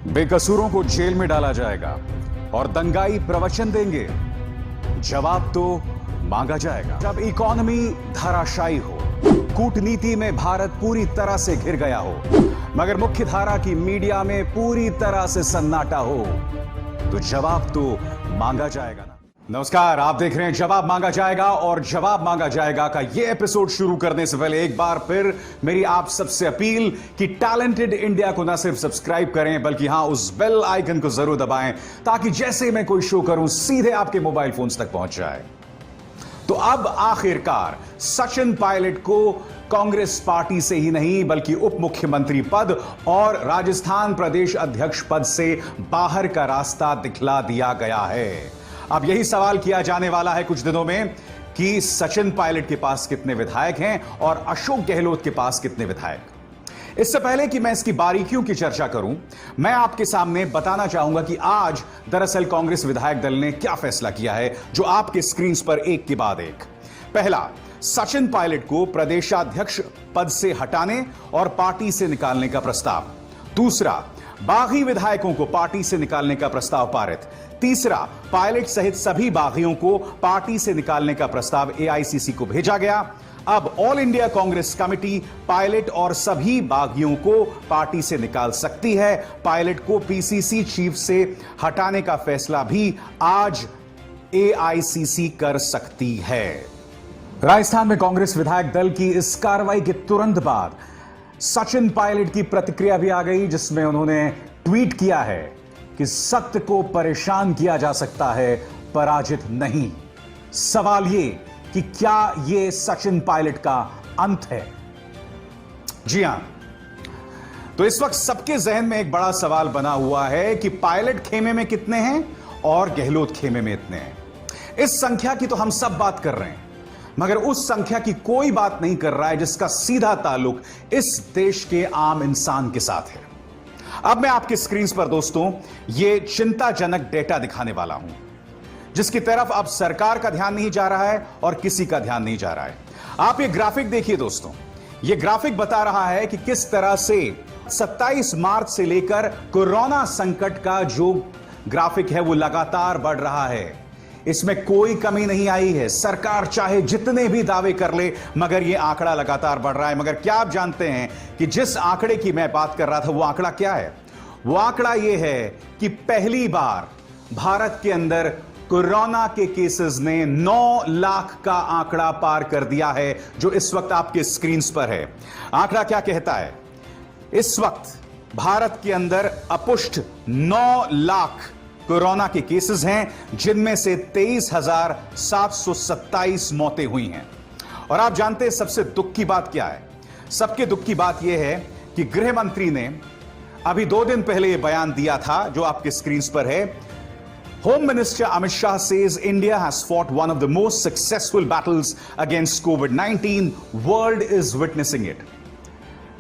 बेकसूरों को जेल में डाला जाएगा और दंगाई प्रवचन देंगे, जवाब तो मांगा जाएगा। जब इकोनॉमी धराशायी हो, कूटनीति में भारत पूरी तरह से घिर गया हो, मगर मुख्य धारा की मीडिया में पूरी तरह से सन्नाटा हो, तो जवाब तो मांगा जाएगा ना। नमस्कार, आप देख रहे हैं जवाब मांगा जाएगा, और जवाब मांगा जाएगा का यह एपिसोड शुरू करने से पहले एक बार फिर मेरी आप सबसे अपील कि टैलेंटेड इंडिया को ना सिर्फ सब्सक्राइब करें बल्कि हां उस बेल आइकन को जरूर दबाएं ताकि जैसे मैं कोई शो करूं सीधे आपके मोबाइल फोन्स तक पहुंच जाए। तो अब आखिरकार सचिन पायलट को कांग्रेस पार्टी से ही नहीं बल्कि उप मुख्यमंत्री पद और राजस्थान प्रदेश अध्यक्ष पद से बाहर का रास्ता दिखला दिया गया है। अब यही सवाल किया जाने वाला है कुछ दिनों में कि सचिन पायलट के पास कितने विधायक हैं और अशोक गहलोत के पास कितने विधायक। इससे पहले कि मैं इसकी बारीकियों की चर्चा करूं, मैं आपके सामने बताना चाहूंगा कि आज दरअसल कांग्रेस विधायक दल ने क्या फैसला किया है, जो आपके स्क्रीन पर एक के बाद एक। पहला, सचिन पायलट को प्रदेशाध्यक्ष पद से हटाने और पार्टी से निकालने का प्रस्ताव। दूसरा, बागी विधायकों को पार्टी से निकालने का प्रस्ताव पारित। तीसरा, पायलट सहित सभी बागियों को पार्टी से निकालने का प्रस्ताव एआईसीसी को भेजा गया। अब all India Congress committee pilot और सभी बागियों को पार्टी से निकाल सकती है। पायलट को पीसीसी चीफ से हटाने का फैसला भी आज एआईसीसी कर सकती है। राजस्थान में कांग्रेस विधायक दल की इस कार्रवाई के तुरंत बाद सचिन पायलट की प्रतिक्रिया भी आ गई, जिसमें उन्होंने ट्वीट किया है कि सत्य को परेशान किया जा सकता है, पराजित नहीं। सवाल यह कि क्या यह सचिन पायलट का अंत है? जी हां, तो इस वक्त सबके जहन में एक बड़ा सवाल बना हुआ है कि पायलट खेमे में कितने हैं और गहलोत खेमे में इतने हैं। इस संख्या की तो हम सब बात कर रहे हैं, मगर उस संख्या की कोई बात नहीं कर रहा है जिसका सीधा ताल्लुक इस देश के आम इंसान के साथ है। अब मैं आपके स्क्रीन पर दोस्तों यह चिंताजनक डेटा दिखाने वाला हूं, जिसकी तरफ अब सरकार का ध्यान नहीं जा रहा है और किसी का ध्यान नहीं जा रहा है। आप ये ग्राफिक देखिए दोस्तों, ये ग्राफिक बता रहा है कि किस तरह से 27 मार्च से लेकर कोरोना संकट का जो ग्राफिक है वो लगातार बढ़ रहा है। इसमें कोई कमी नहीं आई है। सरकार चाहे जितने भी दावे कर ले, मगर यह आंकड़ा लगातार बढ़ रहा है। मगर क्या आप जानते हैं कि जिस आंकड़े की मैं बात कर रहा था वो आंकड़ा क्या है? वो आंकड़ा यह है कि पहली बार भारत के अंदर कोरोना के केसेस ने 9 लाख का आंकड़ा पार कर दिया है, जो इस वक्त आपके स्क्रीन पर है। आंकड़ा क्या कहता है? इस वक्त भारत के अंदर अपुष्ट 9 लाख कोरोना के केसेस हैं, जिनमें से 23,727 मौतें हुई हैं। और आप जानते हैं सबसे दुख की बात क्या है? सबके दुख की बात यह है कि गृह मंत्री ने अभी 2 दिन पहले यह बयान दिया था, जो आपके स्क्रीन पर है। Home minister Amit Shah says India has fought one of the most successful battles against covid, world is witnessing it.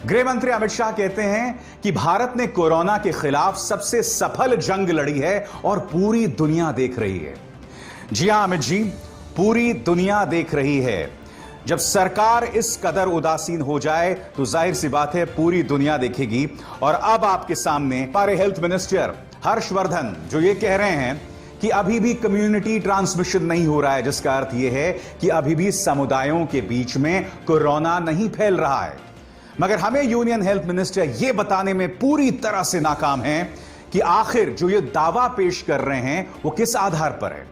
गृह मंत्री अमित शाह कहते हैं कि भारत ने कोरोना के खिलाफ सबसे सफल जंग लड़ी है और पूरी दुनिया देख रही है। जी हां अमित जी, पूरी दुनिया देख रही है। जब सरकार इस कदर उदासीन हो जाए तो जाहिर सी बात है पूरी दुनिया देखेगी। और अब आपके सामने हमारे हेल्थ मिनिस्टर हर्षवर्धन जो ये कह रहे हैं कि अभी भी कम्युनिटी ट्रांसमिशन नहीं हो रहा है, जिसका अर्थ यह है कि अभी भी समुदायों के बीच में कोरोना नहीं फैल रहा है। मगर हमें यूनियन हेल्थ मिनिस्टर यह बताने में पूरी तरह से नाकाम हैं कि आखिर जो ये दावा पेश कर रहे हैं वो किस आधार पर है,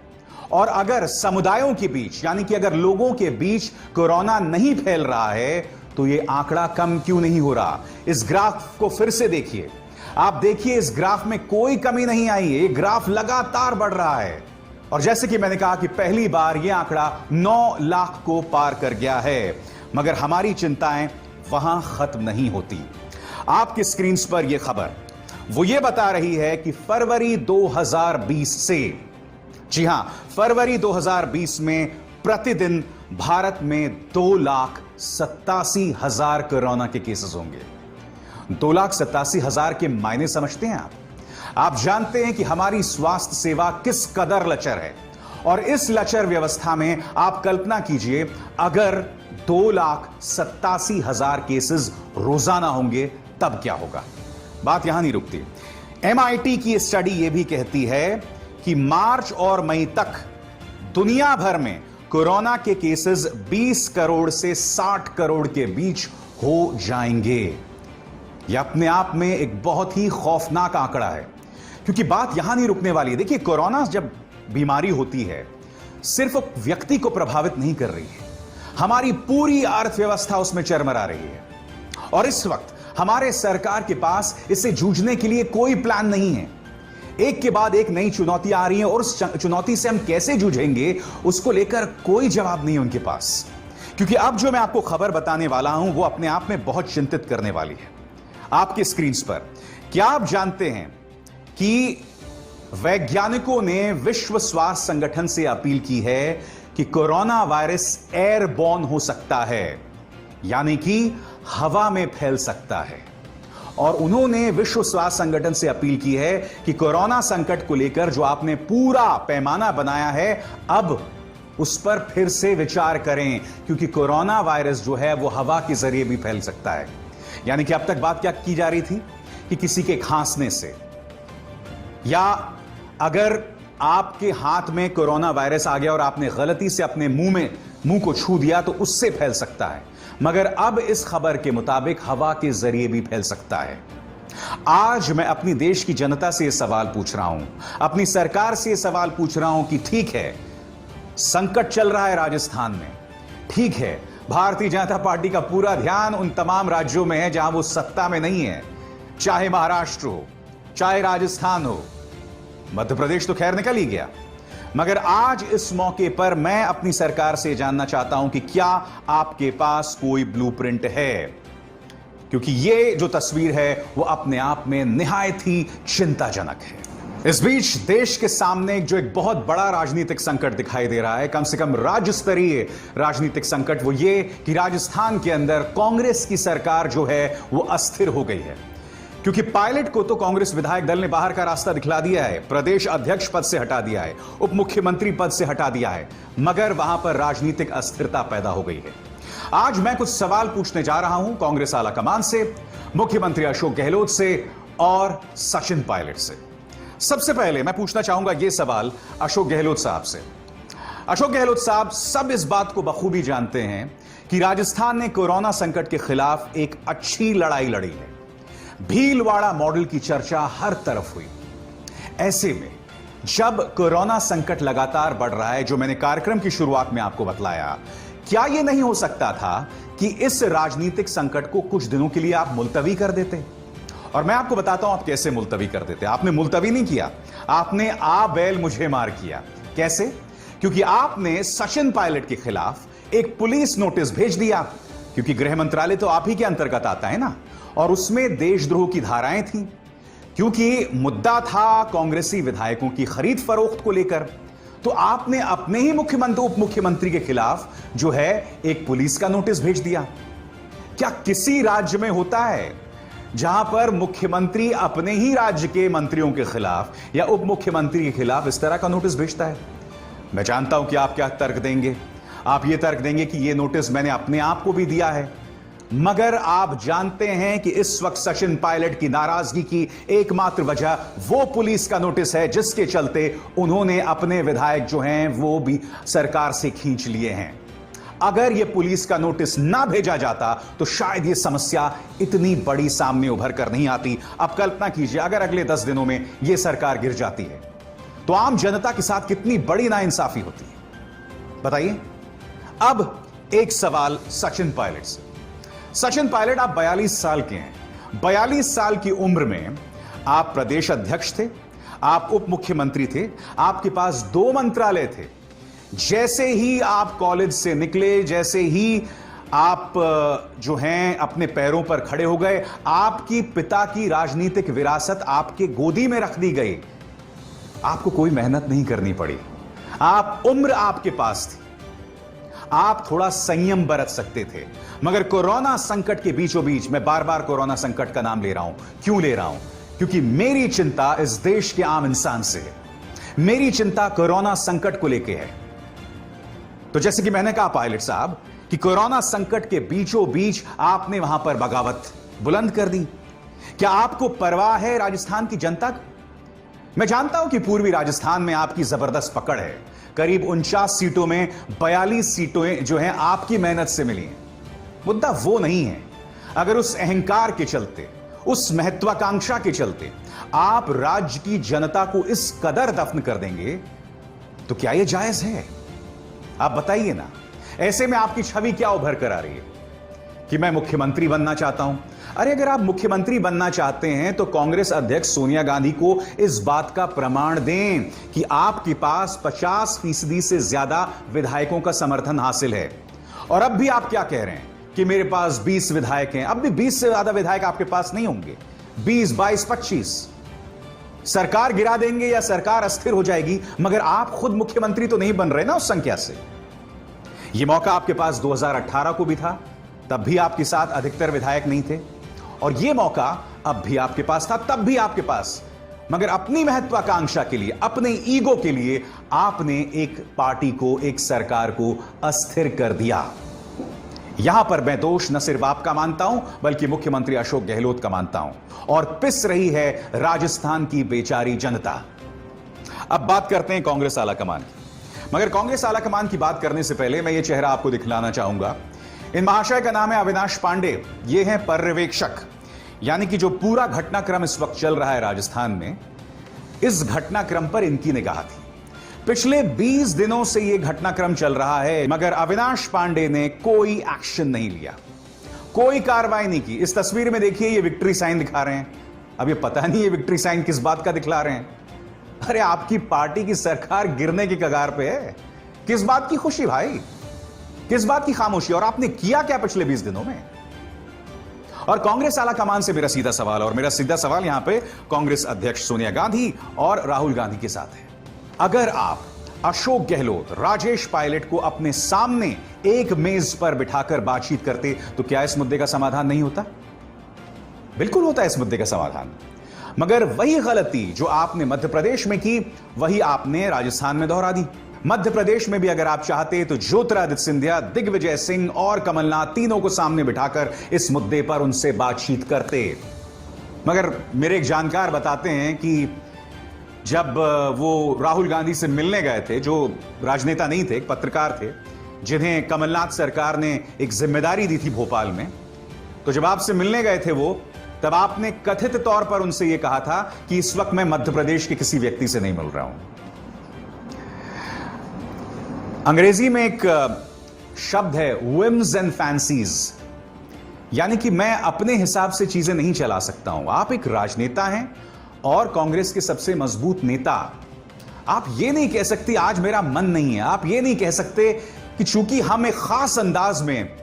और अगर समुदायों के बीच यानी कि अगर लोगों के बीच कोरोना नहीं फैल रहा है तो ये आंकड़ा कम क्यों नहीं हो रहा? इस ग्राफ को फिर से देखिए, आप देखिए इस ग्राफ में कोई कमी नहीं आई है। ये ग्राफ लगातार बढ़ रहा है, और जैसे कि मैंने कहा कि पहली बार यह आंकड़ा 9 लाख को पार कर गया है। मगर हमारी चिंताएं वहां खत्म नहीं होती। आपके स्क्रीन पर यह खबर वो ये बता रही है कि फरवरी 2020 से, जी हां, फरवरी 2020 में प्रतिदिन भारत में 2,87,000 कोरोना के केसेस होंगे। 2,87,000 के मायने समझते हैं आप? आप जानते हैं कि हमारी स्वास्थ्य सेवा किस कदर लचर है, और इस लचर व्यवस्था में आप कल्पना कीजिए अगर 2,87,000 केसेस रोजाना होंगे तब क्या होगा। बात यहां नहीं रुकती। MIT की स्टडी यह भी कहती है कि मार्च और मई तक दुनिया भर में कोरोना के केसेस 20 करोड़ से 60 करोड़ के बीच हो जाएंगे। यह अपने आप में एक बहुत ही खौफनाक आंकड़ा है, क्योंकि बात यहां नहीं रुकने वाली है। देखिए, कोरोना जब बीमारी होती है सिर्फ व्यक्ति को प्रभावित नहीं कर रही है, हमारी पूरी अर्थव्यवस्था उसमें चरमरा रही है। और इस वक्त हमारे सरकार के पास इससे जूझने के लिए कोई प्लान नहीं है। एक के बाद एक नई चुनौती आ रही है और उस चुनौती से हम कैसे जूझेंगे उसको लेकर कोई जवाब नहीं है उनके पास। क्योंकि अब जो मैं आपको खबर बताने वाला हूं वो अपने आप में बहुत चिंतित करने वाली है। आपके स्क्रीन पर क्या आप जानते हैं कि वैज्ञानिकों ने विश्व स्वास्थ्य संगठन से अपील की है कि कोरोना वायरस एयरबॉर्न हो सकता है, यानी कि हवा में फैल सकता है। और उन्होंने विश्व स्वास्थ्य संगठन से अपील की है कि कोरोना संकट को लेकर जो आपने पूरा पैमाना बनाया है अब उस पर फिर से विचार करें, क्योंकि कोरोना वायरस जो है वो हवा के जरिए भी फैल सकता है। यानी कि अब तक बात क्या की जा रही थी कि किसी के खांसने से, या अगर आपके हाथ में कोरोना वायरस आ गया और आपने गलती से अपने मुंह को छू दिया तो उससे फैल सकता है, मगर अब इस खबर के मुताबिक हवा के जरिए भी फैल सकता है। आज मैं अपनी देश की जनता से यह सवाल पूछ रहा हूं, अपनी सरकार से यह सवाल पूछ रहा हूं कि ठीक है, संकट चल रहा है राजस्थान में, ठीक है, भारतीय जनता पार्टी का पूरा ध्यान उन तमाम राज्यों में है जहां वो सत्ता में नहीं है, चाहे महाराष्ट्र हो, चाहे राजस्थान हो, मध्य प्रदेश तो खैर निकल ही गया। मगर आज इस मौके पर मैं अपनी सरकार से जानना चाहता हूं कि क्या आपके पास कोई ब्लूप्रिंट है, क्योंकि यह जो तस्वीर है वो अपने आप में निहायत ही चिंताजनक है। इस बीच देश के सामने जो एक बहुत बड़ा राजनीतिक संकट दिखाई दे रहा है, कम से कम राज्य स्तरीय राजनीतिक संकट, वो ये कि राजस्थान के अंदर कांग्रेस की सरकार जो है वो अस्थिर हो गई है। क्योंकि पायलट को तो कांग्रेस विधायक दल ने बाहर का रास्ता दिखला दिया है, प्रदेश अध्यक्ष पद से हटा दिया है, उप मुख्यमंत्री पद से हटा दिया है, मगर वहां पर राजनीतिक अस्थिरता पैदा हो गई है। आज मैं कुछ सवाल पूछने जा रहा हूं कांग्रेस आलाकमान से, मुख्यमंत्री अशोक गहलोत से और सचिन पायलट से। सबसे पहले मैं पूछना चाहूंगा यह सवाल अशोक गहलोत साहब से। अशोक गहलोत साहब सब इस बात को बखूबी जानते हैं कि राजस्थान ने कोरोना संकट के खिलाफ एक अच्छी लड़ाई लड़ी है। भीलवाड़ा मॉडल की चर्चा हर तरफ हुई। ऐसे में जब कोरोना संकट लगातार बढ़ रहा है, जो मैंने कार्यक्रम की शुरुआत में आपको बतलाया, क्या यह नहीं हो सकता था कि इस राजनीतिक संकट को कुछ दिनों के लिए आप मुलतवी कर देते? और मैं आपको बताता हूं आप कैसे मुलतवी कर देते। आपने मुलतवी नहीं किया, आपने आ बैल मुझे मार किया। कैसे? क्योंकि आपने सचिन पायलट के खिलाफ एक पुलिस नोटिस भेज दिया, क्योंकि गृह मंत्रालय तो आप ही के अंतर्गत आता है ना, और उसमें देशद्रोह की धाराएं थी। क्योंकि मुद्दा था कांग्रेसी विधायकों की खरीद फरोख्त को लेकर, तो आपने अपने ही मुख्यमंत्री उप मुख्यमंत्री के खिलाफ जो है एक पुलिस का नोटिस भेज दिया। क्या किसी राज्य में होता है जहां पर मुख्यमंत्री अपने ही राज्य के मंत्रियों के खिलाफ या उप मुख्यमंत्री के खिलाफ इस तरह का नोटिस भेजता है? मैं जानता हूं कि आप क्या तर्क देंगे। आप यह तर्क देंगे कि यह नोटिस मैंने अपने आप को भी दिया है, मगर आप जानते हैं कि इस वक्त सचिन पायलट की नाराजगी की एकमात्र वजह वो पुलिस का नोटिस है जिसके चलते उन्होंने अपने विधायक जो हैं वो भी सरकार से खींच लिए हैं। अगर यह पुलिस का नोटिस ना भेजा जाता तो शायद यह समस्या इतनी बड़ी सामने उभर कर नहीं आती। अब कल्पना कीजिए अगर अगले 10 दिनों में यह सरकार गिर जाती है तो आम जनता के साथ कितनी बड़ी नाइंसाफी होती है, बताइए। अब एक सवाल सचिन पायलट से। सचिन पायलट, आप 42 साल के हैं। 42 साल की उम्र में आप प्रदेश अध्यक्ष थे, आप उप मुख्यमंत्री थे, आपके पास 2 मंत्रालय थे। जैसे ही आप कॉलेज से निकले, जैसे ही आप जो हैं अपने पैरों पर खड़े हो गए, आपकी पिता की राजनीतिक विरासत आपके गोदी में रख दी गई। आपको कोई मेहनत नहीं करनी पड़ी, उम्र आपके पास थी, आप थोड़ा संयम बरत सकते थे। मगर कोरोना संकट के बीचों बीच, मैं बार बार कोरोना संकट का नाम ले रहा हूं, क्यों ले रहा हूं? क्योंकि मेरी चिंता इस देश के आम इंसान से है, मेरी चिंता कोरोना संकट को लेकर है। तो जैसे कि मैंने कहा पायलट साहब कि कोरोना संकट के बीचों बीच आपने वहां पर बगावत बुलंद कर दी क्या आपको परवाह है राजस्थान की जनता की? मैं जानता हूं कि पूर्वी राजस्थान में आपकी जबरदस्त पकड़ है। करीब 49 सीटों में 42 सीटें जो हैं आपकी मेहनत से मिली हैं। मुद्दा वो नहीं है। अगर उस अहंकार के चलते, उस महत्वाकांक्षा के चलते आप राज्य की जनता को इस कदर दफन कर देंगे तो क्या यह जायज है? आप बताइए ना। ऐसे में आपकी छवि क्या उभर कर आ रही है कि मैं मुख्यमंत्री बनना चाहता हूं। अरे अगर आप मुख्यमंत्री बनना चाहते हैं तो कांग्रेस अध्यक्ष सोनिया गांधी को इस बात का प्रमाण दें कि आपके पास 50% से ज्यादा विधायकों का समर्थन हासिल है। और अब भी आप क्या कह रहे हैं कि मेरे पास 20 विधायक हैं। अब भी 20 से ज्यादा विधायक आपके पास नहीं होंगे। 20, 22, 25 सरकार गिरा देंगे या सरकार अस्थिर हो जाएगी, मगर आप खुद मुख्यमंत्री तो नहीं बन रहे ना उस संख्या से। यह मौका आपके पास 2018 को भी था, तब भी आपके साथ अधिकतर विधायक नहीं थे। और यह मौका अब भी आपके पास था, तब भी आपके पास, मगर अपनी महत्वाकांक्षा के लिए, अपने ईगो के लिए आपने एक पार्टी को, एक सरकार को अस्थिर कर दिया। यहां पर मैं दोष न सिर्फ आपका मानता हूं बल्कि मुख्यमंत्री अशोक गहलोत का मानता हूं। और पिस रही है राजस्थान की बेचारी जनता। अब बात करते हैं कांग्रेस आलाकमान की। मगर कांग्रेस आलाकमान की बात करने से पहले मैं यह चेहरा आपको दिखलाना चाहूंगा। इन महाशय का नाम है अविनाश पांडे। ये हैं पर्यवेक्षक, यानी कि जो पूरा घटनाक्रम इस वक्त चल रहा है राजस्थान में, इस घटनाक्रम पर इनकी निगाह थी। पिछले 20 दिनों से यह घटनाक्रम चल रहा है, मगर अविनाश पांडे ने कोई एक्शन नहीं लिया, कोई कार्रवाई नहीं की। इस तस्वीर में देखिए, ये विक्ट्री साइन दिखा रहे हैं। अब ये पता नहीं ये विक्ट्री साइन किस बात का दिखला रहे हैं। अरे आपकी पार्टी की सरकार गिरने की कगार पे है, किस बात की खुशी भाई, किस बात की खामोशी? और आपने किया क्या पिछले 20 दिनों में? और कांग्रेस आलाकमान से मेरा सीधा सवाल, और मेरा सीधा सवाल यहां पे कांग्रेस अध्यक्ष सोनिया गांधी और राहुल गांधी के साथ है। अगर आप अशोक गहलोत, राजेश पायलट को अपने सामने एक मेज पर बिठाकर बातचीत करते तो क्या इस मुद्दे का समाधान नहीं होता? बिल्कुल होता है इस मुद्दे का समाधान। मगर वही गलती जो आपने मध्य प्रदेश में की, वही आपने राजस्थान में दोहरा दी। मध्य प्रदेश में भी अगर आप चाहते तो ज्योतिरादित्य सिंधिया, दिग्विजय सिंह और कमलनाथ तीनों को सामने बिठाकर इस मुद्दे पर उनसे बातचीत करते। मगर मेरे एक जानकार बताते हैं कि जब वो राहुल गांधी से मिलने गए थे, जो राजनेता नहीं थे, एक पत्रकार थे, जिन्हें कमलनाथ सरकार ने एक जिम्मेदारी दी थी भोपाल में, तो जब आपसे मिलने गए थे वो, तब आपने कथित तौर पर उनसे यह कहा था कि इस वक्त मैं मध्य प्रदेश के किसी व्यक्ति से नहीं मिल रहा हूं। अंग्रेजी में एक शब्द है whims and fancies, यानी कि मैं अपने हिसाब से चीजें नहीं चला सकता हूं। आप एक राजनेता हैं और कांग्रेस के सबसे मजबूत नेता। आप ये नहीं कह सकते आज मेरा मन नहीं है। आप ये नहीं कह सकते कि चूंकि हम एक खास अंदाज में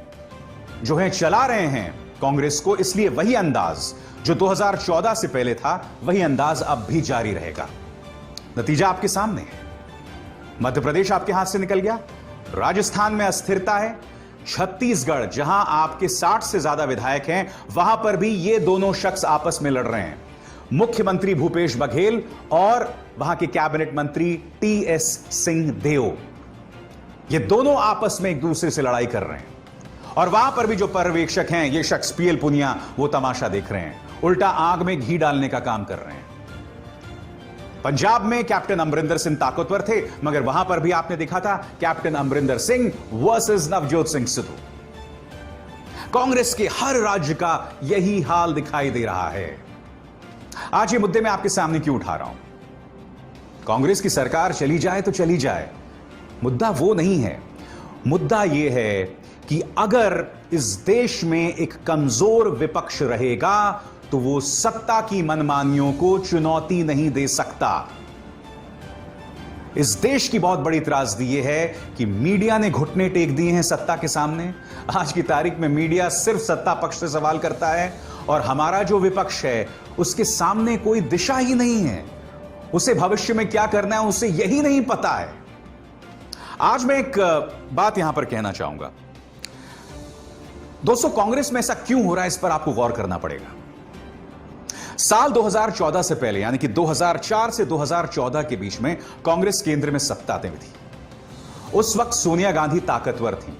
जो है चला रहे हैं कांग्रेस को, इसलिए वही अंदाज जो 2014 से पहले था, वही अंदाज अब भी जारी रहेगा। नतीजा आपके सामने है। मध्य प्रदेश आपके हाथ से निकल गया, राजस्थान में अस्थिरता है, छत्तीसगढ़ जहां आपके 60 से ज्यादा विधायक हैं, वहां पर भी ये दोनों शख्स आपस में लड़ रहे हैं। मुख्यमंत्री भूपेश बघेल और वहां के कैबिनेट मंत्री टीएस सिंहदेव, ये दोनों आपस में एक दूसरे से लड़ाई कर रहे हैं। और वहां पर भी जो पर्यवेक्षक हैं, ये शख्स पीएल पुनिया, वो तमाशा देख रहे हैं, उल्टा आग में घी डालने का काम कर रहे हैं। पंजाब में कैप्टन अमरिंदर सिंह ताकतवर थे, मगर वहां पर भी आपने देखा था कैप्टन अमरिंदर सिंह वर्सेस नवजोत सिंह सिद्धू। कांग्रेस के हर राज्य का यही हाल दिखाई दे रहा है। आज ये मुद्दे मैं आपके सामने क्यों उठा रहा हूं? कांग्रेस की सरकार चली जाए तो चली जाए, मुद्दा वो नहीं है। मुद्दा यह है कि अगर इस देश में एक कमजोर विपक्ष रहेगा तो वो सत्ता की मनमानियों को चुनौती नहीं दे सकता। इस देश की बहुत बड़ी त्रासदी यह है कि मीडिया ने घुटने टेक दिए हैं सत्ता के सामने। आज की तारीख में मीडिया सिर्फ सत्ता पक्ष से सवाल करता है और हमारा जो विपक्ष है उसके सामने कोई दिशा ही नहीं है। उसे भविष्य में क्या करना है उसे यही नहीं पता है। आज मैं एक बात यहां पर कहना चाहूंगा। दोस्तों, कांग्रेस में ऐसा क्यों हो रहा है इस पर आपको गौर करना पड़ेगा। साल 2014 से पहले, यानी कि 2004 से 2014 के बीच में कांग्रेस केंद्र में सत्ता में थी। उस वक्त सोनिया गांधी ताकतवर थी।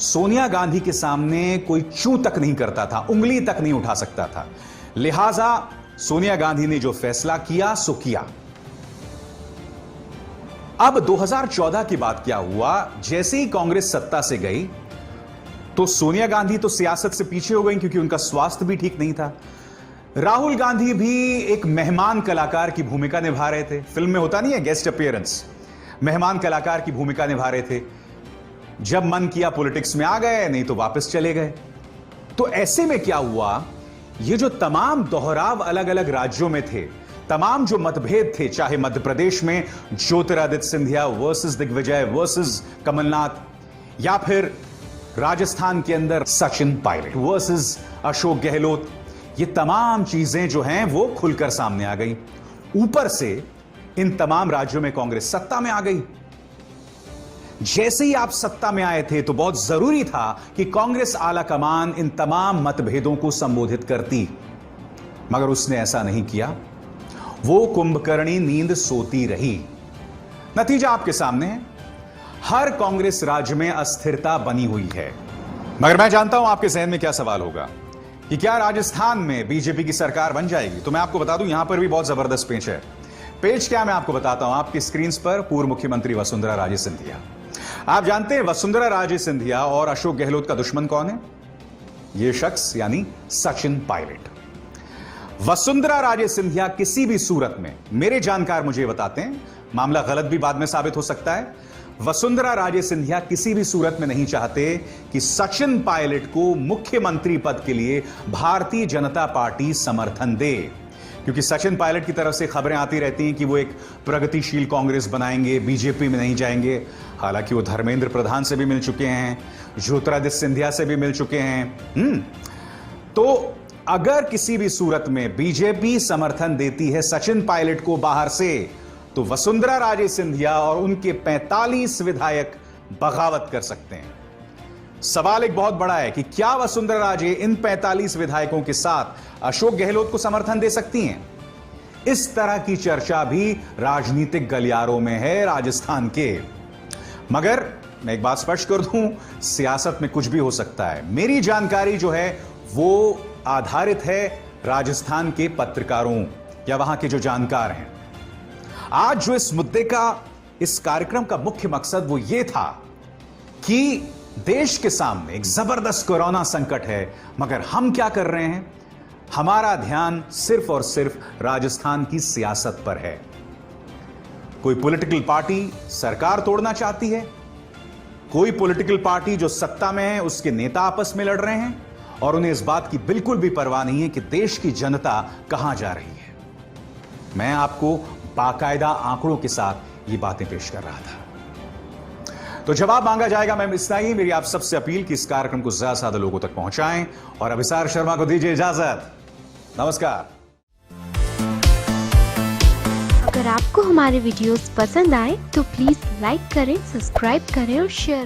सोनिया गांधी के सामने कोई चू तक नहीं करता था, उंगली तक नहीं उठा सकता था। लिहाजा सोनिया गांधी ने जो फैसला किया सो किया। अब 2014 की बात क्या हुआ, जैसे ही कांग्रेस सत्ता से गई तो सोनिया गांधी तो सियासत से पीछे हो गई क्योंकि उनका स्वास्थ्य भी ठीक नहीं था। राहुल गांधी भी एक मेहमान कलाकार की भूमिका निभा रहे थे। फिल्म में होता नहीं है गेस्ट अपीयरेंस, मेहमान कलाकार की भूमिका निभा रहे थे। जब मन किया पॉलिटिक्स में आ गए, नहीं तो वापस चले गए। तो ऐसे में क्या हुआ, ये जो तमाम दोहराव अलग अलग राज्यों में थे, तमाम जो मतभेद थे, चाहे मध्य प्रदेश में ज्योतिरादित्य सिंधिया वर्सेस दिग्विजय वर्सेस कमलनाथ, या फिर राजस्थान के अंदर सचिन पायलट वर्सेस अशोक गहलोत, ये तमाम चीजें जो हैं वो खुलकर सामने आ गई। ऊपर से इन तमाम राज्यों में कांग्रेस सत्ता में आ गई। जैसे ही आप सत्ता में आए थे तो बहुत जरूरी था कि कांग्रेस आला कमान इन तमाम मतभेदों को संबोधित करती, मगर उसने ऐसा नहीं किया। वो कुंभकर्णी नींद सोती रही। नतीजा आपके सामने है। हर कांग्रेस राज्य में अस्थिरता बनी हुई है। मगर मैं जानता हूं आपके जहन में क्या सवाल होगा कि क्या राजस्थान में बीजेपी की सरकार बन जाएगी। तो मैं आपको बता दूं, यहां पर भी बहुत जबरदस्त पेच है। पेच क्या, मैं आपको बताता हूं। आपकी स्क्रीन पर पूर्व मुख्यमंत्री वसुंधरा राजे सिंधिया। आप जानते हैं वसुंधरा राजे सिंधिया और अशोक गहलोत का दुश्मन कौन है? यह शख्स यानी सचिन पायलट। वसुंधरा राजे सिंधिया किसी भी सूरत में, मेरे जानकार मुझे बताते हैं, मामला गलत भी बाद में साबित हो सकता है, वसुंधरा राजे सिंधिया किसी भी सूरत में नहीं चाहते कि सचिन पायलट को मुख्यमंत्री पद के लिए भारतीय जनता पार्टी समर्थन दे। क्योंकि सचिन पायलट की तरफ से खबरें आती रहती हैं कि वो एक प्रगतिशील कांग्रेस बनाएंगे, बीजेपी में नहीं जाएंगे। हालांकि वो धर्मेंद्र प्रधान से भी मिल चुके हैं, ज्योतिरादित्य सिंधिया से भी मिल चुके हैं। तो अगर किसी भी सूरत में बीजेपी समर्थन देती है सचिन पायलट को बाहर से, तो वसुंधरा राजे सिंधिया और उनके 45 विधायक बगावत कर सकते हैं। सवाल एक बहुत बड़ा है कि क्या वसुंधरा राजे इन 45 विधायकों के साथ अशोक गहलोत को समर्थन दे सकती हैं? इस तरह की चर्चा भी राजनीतिक गलियारों में है राजस्थान के। मगर मैं एक बात स्पष्ट कर दूं, सियासत में कुछ भी हो सकता है। मेरी जानकारी जो है वो आधारित है राजस्थान के पत्रकारों या वहां के जो जानकार हैं। आज जो इस मुद्दे का, इस कार्यक्रम का मुख्य मकसद वो ये था कि देश के सामने एक जबरदस्त कोरोना संकट है, मगर हम क्या कर रहे हैं? हमारा ध्यान सिर्फ और सिर्फ राजस्थान की सियासत पर है। कोई पॉलिटिकल पार्टी सरकार तोड़ना चाहती है, कोई पॉलिटिकल पार्टी जो सत्ता में है उसके नेता आपस में लड़ रहे हैं और उन्हें इस बात की बिल्कुल भी परवाह नहीं है कि देश की जनता कहां जा रही है। मैं आपको बाकायदा आंकड़ों के साथ ये बातें पेश कर रहा था। तो जवाब मांगा जाएगा। मैं इतना ही मेरी आप सबसे अपील कि इस कार्यक्रम को ज्यादा से ज्यादा लोगों तक पहुंचाएं और अभिसार शर्मा को दीजिए इजाजत। नमस्कार। अगर आपको हमारे वीडियोस पसंद आए तो प्लीज लाइक करें, सब्सक्राइब करें और शेयर